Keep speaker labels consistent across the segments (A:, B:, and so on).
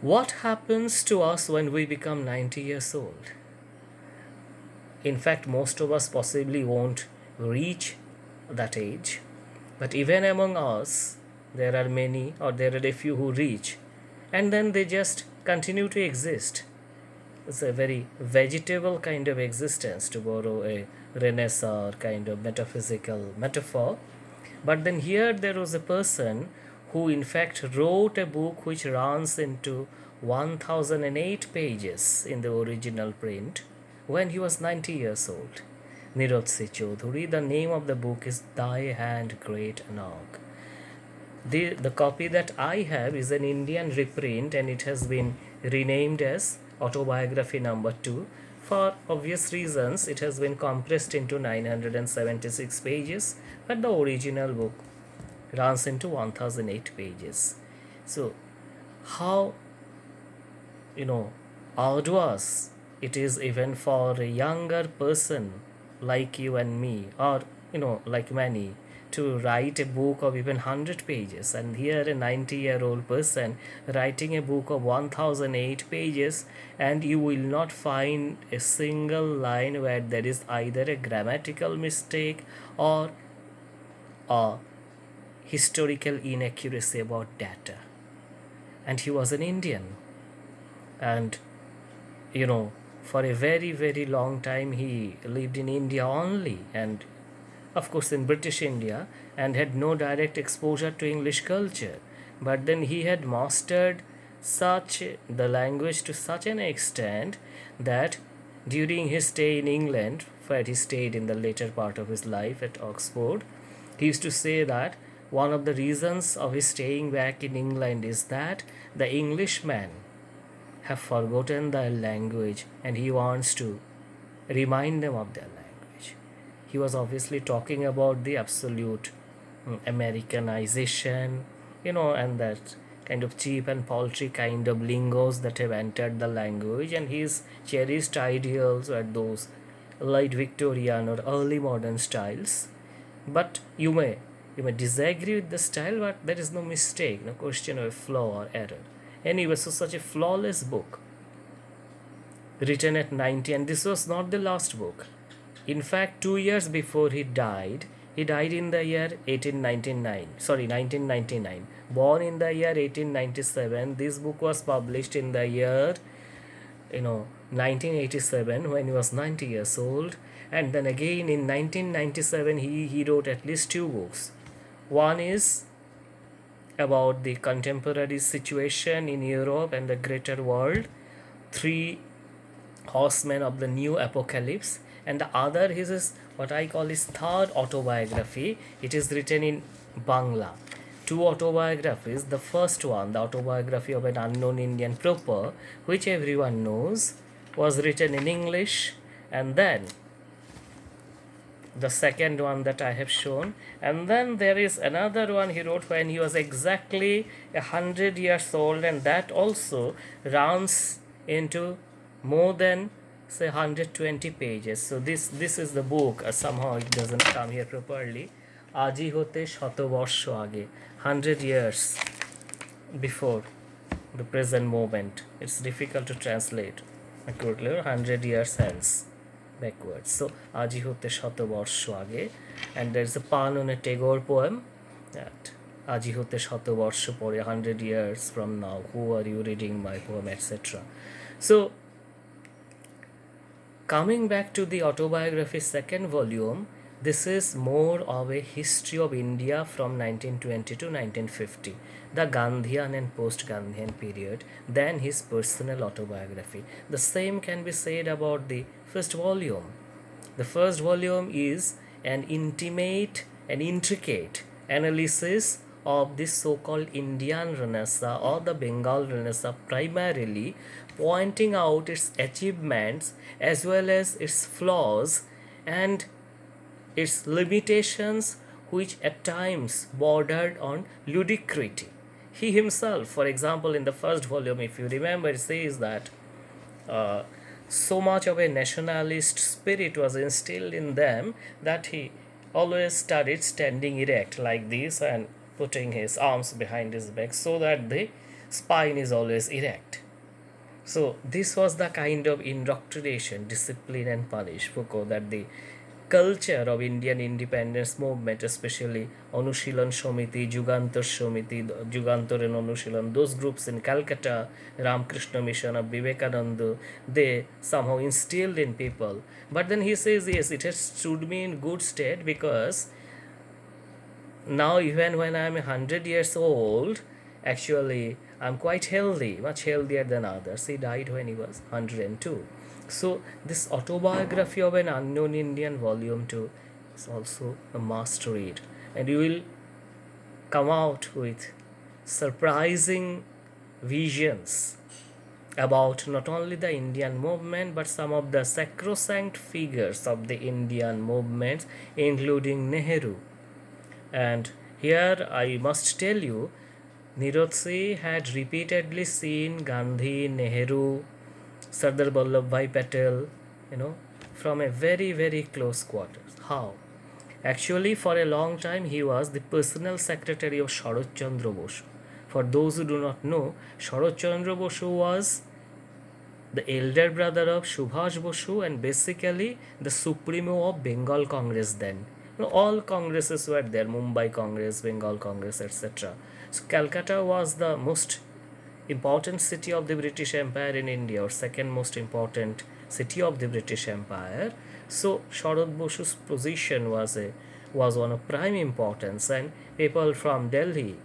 A: What happens to us when we become 90 years old? In fact, most of us possibly won't reach that age. But even among us, there are many, or there are a few who reach, and then they just continue to exist. It's a very vegetable kind of existence, to borrow a Renaissance kind of metaphysical metaphor. But then here there was a person who, in fact, wrote a book which runs into 1008 pages in the original print when he was 90 years old. Nirotsi Chaudhuri. The name of the book is Thy Hand Great Anak. The copy that I have is an Indian reprint, and it has been renamed as Autobiography number 2. For obvious reasons, it has been compressed into 976 pages, but the original book runs into 1008 pages. So, how arduous it is even for a younger person like you and me, or like many, to write a book of even 100 pages, and here a 90-year-old person writing a book of 1008 pages, and you will not find a single line where there is either a grammatical mistake or a historical inaccuracy about data. And he was an Indian, and for a very, very long time he lived in India only, and of course in British India, and had no direct exposure to English culture. But then he had mastered such the language to such an extent that during his stay in England, where he stayed in the later part of his life at Oxford, he used to say that one of the reasons of his staying back in England is that the Englishmen have forgotten their language, and he wants to remind them of their language. He was obviously talking about the absolute Americanization, and that kind of cheap and paltry kind of lingos that have entered the language, and his cherished ideals were those late Victorian or early modern styles. But you may disagree with the style, but there is no mistake, no question of flaw or error. Anyway, so such a flawless book written at 90, and this was not the last book. In fact, 2 years before he died in the year 1999. Born in the year 1897. This book was published in the year 1987, when he was 90 years old. And then again in 1997 he wrote at least two books. One is about the contemporary situation in Europe and the greater world, Three Horsemen of the New Apocalypse, and the other is what I call his third autobiography. It is written in Bangla. Two autobiographies. The first one, the autobiography of an unknown Indian proper, which everyone knows, was written in English, and then the second one that I have shown, and then there is another one he wrote when he was exactly 100 years old, and that also runs into more than say 120 pages. So this is the book. Somehow it doesn't come here properly. Aji hote shoto borsho age, 100 years before the present moment. It's difficult to translate accurately. 100 years hence, backwards. So Aji hote shoto borsho age, and there's a pun on a Tagore poem that Aji hote shoto borsho pore, 100 years from now, who are you reading my poem, etc. So coming back to the autobiography second volume, this is more of a history of India from 1920 to 1950, the Gandhian and post-Gandhian period, than his personal autobiography. The same can be said about the first volume. The first volume is an intimate and intricate analysis of this so-called Indian Renaissance or the Bengal Renaissance, primarily pointing out its achievements as well as its flaws and its limitations, which at times bordered on ludicrity. He himself, for example, in the first volume, if you remember, says that so much of a nationalist spirit was instilled in them that he always studied standing erect like this and putting his arms behind his back so that the spine is always erect. So this was the kind of indoctrination, discipline and punish Foucault that the culture of Indian independence movement, especially Anushilan Shomiti, Jugantar Shomiti, Jugantar and Anushilan, those groups in Calcutta, Ramakrishna Mission of Vivekananda, they somehow instilled in people. But then he says, yes, it has stood me in good stead, because now even when I'm 100 years old, actually I'm quite healthy, much healthier than others. He died when he was 102. So this Autobiography of an Unknown Indian volume 2 is also a must read, and you will come out with surprising visions about not only the Indian movement but some of the sacrosanct figures of the Indian movements, including Nehru. And here I must tell you, Nirotsi had repeatedly seen Gandhi, Nehru, Sardar Vallabhbhai Patel, from a very, very close quarters. How? Actually, for a long time, he was the personal secretary of Sharat Chandra Bose. For those who do not know, Sharat Chandra Bose was the elder brother of Subhash Bosu and basically the supremo of Bengal Congress then. All congresses were there, Mumbai Congress, Bengal Congress, etc. So Calcutta was the most important city of the British Empire in India, or second most important city of the British Empire. So Sharad Bosu's position was one of prime importance, and people from Delhi,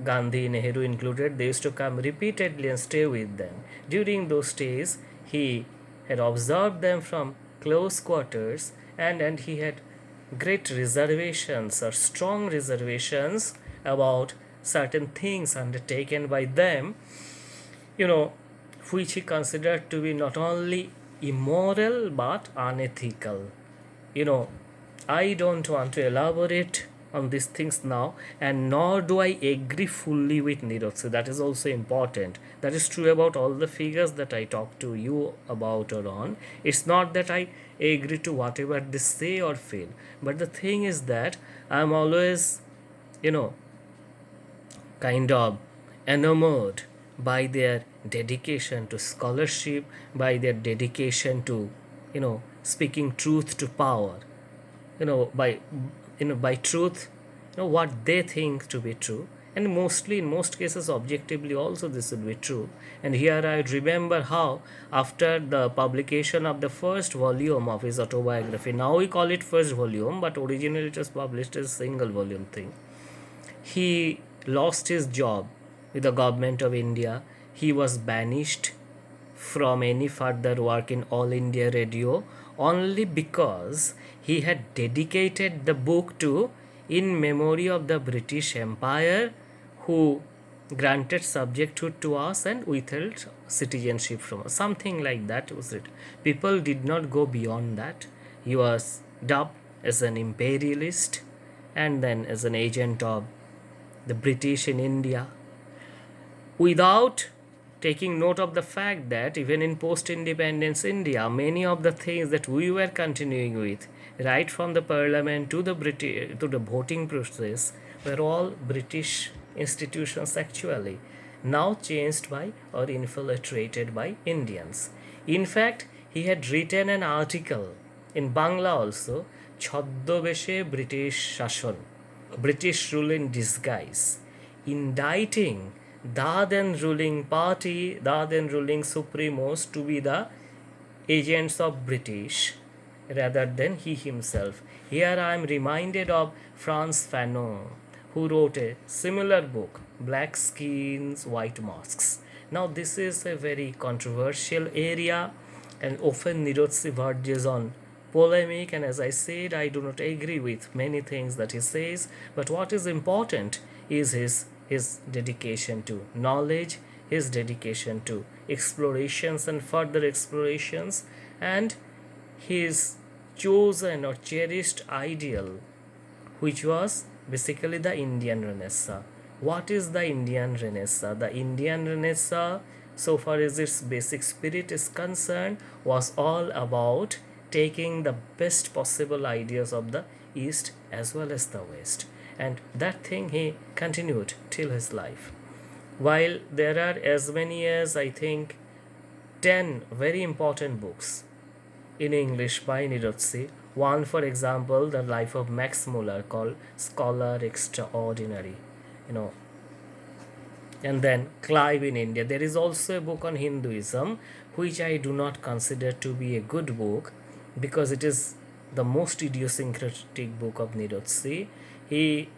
A: Gandhi, Nehru included, they used to come repeatedly and stay with them. During those days, he had observed them from close quarters, and he had great reservations or strong reservations about certain things undertaken by them, which he considered to be not only immoral but unethical. I don't want to elaborate on these things now, and nor do I agree fully with Nirav. So that is also important. That is true about all the figures that I talk to you about or on. It's not that I agree to whatever they say or feel, but the thing is that I'm always, kind of enamored by their dedication to scholarship, by their dedication to, speaking truth to power, by truth, what they think to be true, and mostly in most cases objectively also this would be true. And here I remember how after the publication of the first volume of his autobiography, now we call it first volume, but originally it was published as a single volume thing, he lost his job with the government of India. He was banished from any further work in All India Radio only because he had dedicated the book to in memory of the British Empire, who granted subjecthood to us and withheld citizenship from us. Something like that was it. People did not go beyond that. He was dubbed as an imperialist and then as an agent of the British in India, without taking note of the fact that even in post-independence India, many of the things that we were continuing with, right from the parliament to the British to the voting process, were all British institutions actually, now changed by or infiltrated by Indians. In fact, he had written an article in Bangla also, Chhaddobeshe British Shashan, British rule in disguise, indicting the then ruling party, the then ruling supremos to be the agents of British rather than he himself. Here I am reminded of Frantz Fanon, who wrote a similar book, Black Skins, White Masks. Now this is a very controversial area, and often Nirotsi verges on polemic, and as I said, I do not agree with many things that he says, but what is important is his dedication to knowledge, his dedication to explorations and further explorations, and his chosen or cherished ideal, which was basically the Indian Renaissance. What is the Indian Renaissance? The Indian Renaissance, so far as its basic spirit is concerned, was all about taking the best possible ideas of the East as well as the West. And that thing he continued till his life. While there are as many as, I think, 10 very important books in English by Nirotsi. One, for example, The Life of Max Muller, called Scholar Extraordinary, you know, and then Clive in India. There is also a book on Hinduism, which I do not consider to be a good book because it is the most idiosyncratic book of Nirotsi. He,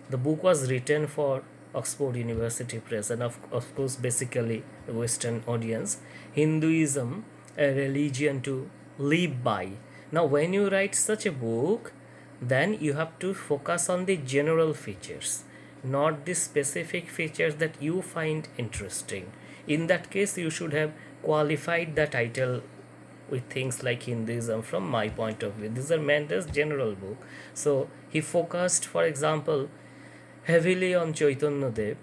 A: the book was written for Oxford University Press, and of course, basically the Western audience. Hinduism, a religion to live by. Now, when you write such a book, then you have to focus on the general features, not the specific features that you find interesting. In that case, you should have qualified the title with things like Hinduism from my point of view. These are meant as general book. So he focused, for example, heavily on Chaitanya Dev,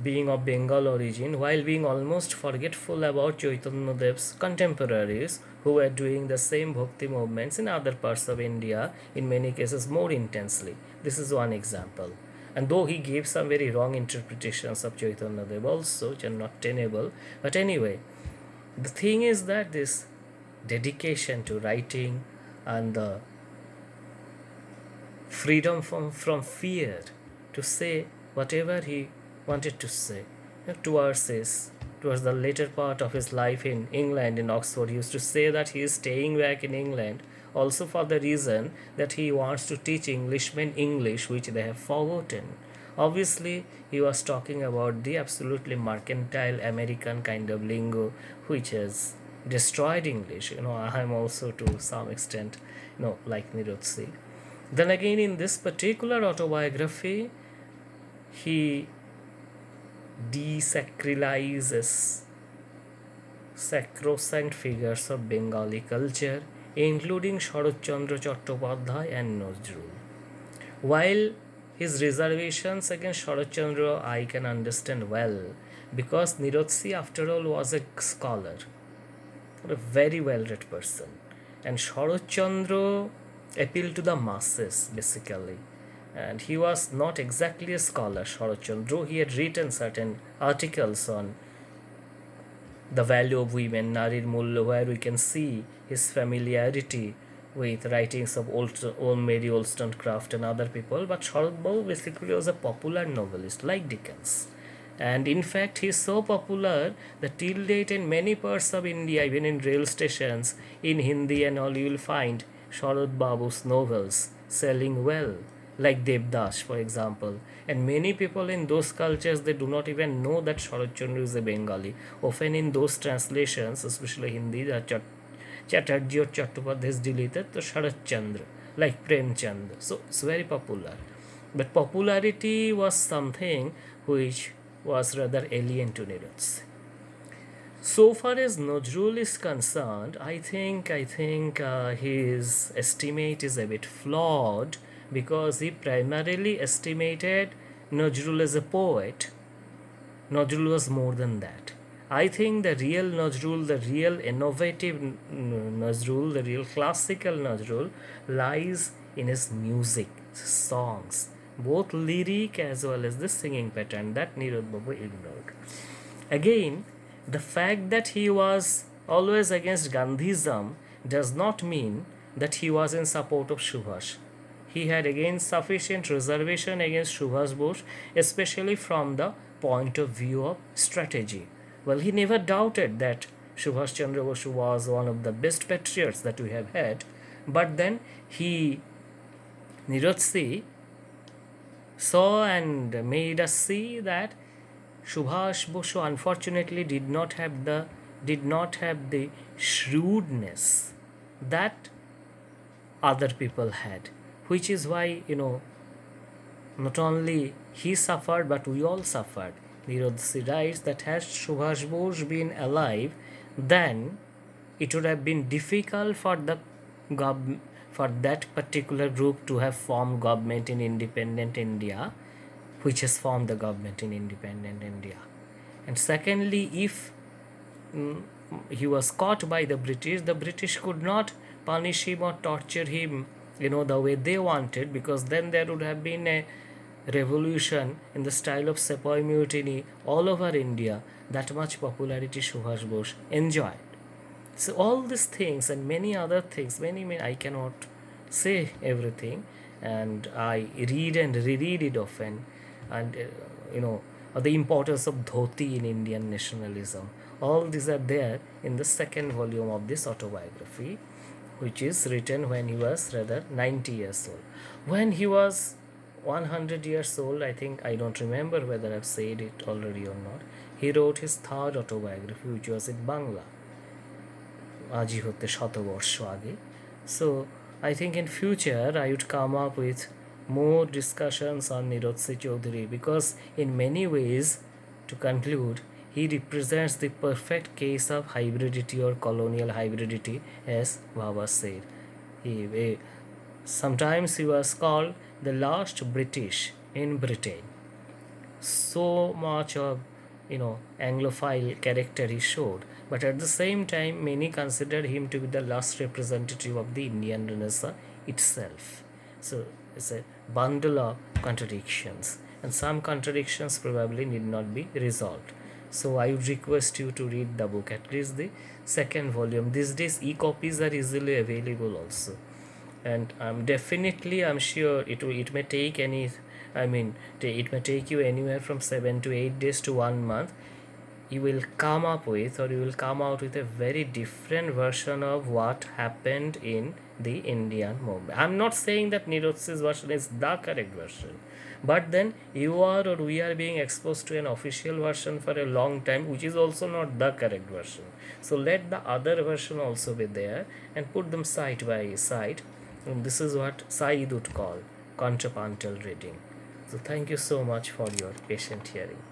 A: being of Bengal origin, while being almost forgetful about Chaitanya Dev's contemporaries who were doing the same bhakti movements in other parts of India, in many cases more intensely. This is one example. And though he gave some very wrong interpretations of Chaitanya Dev also, which are not tenable, but anyway, the thing is that this dedication to writing and the freedom from fear to say whatever he wanted to say, towards the later part of his life in England, in Oxford, he used to say that he is staying back in England also for the reason that he wants to teach Englishmen English, which they have forgotten. Obviously, he was talking about the absolutely mercantile American kind of lingo, which has destroyed English. I am also to some extent, like Nirotsi. Then again, in this particular autobiography, he desacralizes sacrosanct figures of Bengali culture, including Sharat Chandra Chattopadhyay and Nazrul. While his reservations against Sharat Chandra I can understand well, because Nirotsi, after all, was a scholar, a very well read person, and Sharat Chandra appealed to the masses basically. And he was not exactly a scholar, Sharat Chandra. He had written certain articles on the value of women, Narir Mulya, where we can see his familiarity with writings of old Mary Wollstonecraft and other people. But Sharat Babu basically was a popular novelist like Dickens. And in fact, he is so popular that till date in many parts of India, even in rail stations, in Hindi and all, you will find Sharat Babu's novels selling well, like Devdas, for example. And many people in those cultures, they do not even know that Sharat Chandra is a Bengali. Often in those translations, especially Hindi, the Chatterjee or Chattopadhyay is deleted to Sharat Chandra, like Prem Chand. So it's very popular. But popularity was something which was rather alien to Nirotsi. So far as Nazrul is concerned, I think his estimate is a bit flawed because he primarily estimated Nazrul as a poet. Nazrul was more than that. I think the real Nazrul, the real innovative Nazrul, the real classical Nazrul lies in his music, songs, both lyric as well as the singing pattern that Nirod Babu ignored. Again, the fact that he was always against Gandhism does not mean that he was in support of Subhash. He had again sufficient reservation against Subhash Bose, especially from the point of view of strategy. Well, he never doubted that Subhash Chandra Bose was one of the best patriots that we have had, but then Nirotsi, saw and made us see that Subhash Bose unfortunately did not have the shrewdness that other people had, which is why not only he suffered but we all suffered. Nirotsi writes that had Subhash Bose been alive, then it would have been difficult for that particular group to have formed government in independent India, which has formed the government in independent India. And secondly, if he was caught by the British could not punish him or torture him, the way they wanted, because then there would have been a revolution in the style of Sepoy Mutiny all over India, that much popularity Subhash Bose enjoyed. So all these things and many other things, many I cannot say everything, and I read and reread it often, and you know the importance of dhoti in Indian nationalism. All these are there in the second volume of this autobiography, which is written when he was rather 90 years old. When he was 100 years old, I think, I don't remember whether I've said it already or not, he wrote his third autobiography, which was in Bangla. আজই হতে শতবর্ষ আগে. So I think in future I would come up with more discussions on Nirod Chaudhary, because in many ways, to conclude, he represents the perfect case of hybridity or colonial hybridity, as Baba said. Sometimes he was called the last British in Britain. So much of anglophile character he showed, but at the same time many considered him to be the last representative of the Indian Renaissance itself. So it's a bundle of contradictions, and some contradictions probably need not be resolved. So I would request you to read the book, at least the second volume. These days e-copies are easily available also, and I'm sure it may take it may take you anywhere from 7 to 8 days to 1 month. You will come up with, or you will come out with, a very different version of what happened in the Indian movement. I'm not saying that Nirot's version is the correct version, but then you are, or we are, being exposed to an official version for a long time, which is also not the correct version. So let the other version also be there and put them side by side. And this is what Said would call contrapuntal reading. So thank you so much for your patient hearing.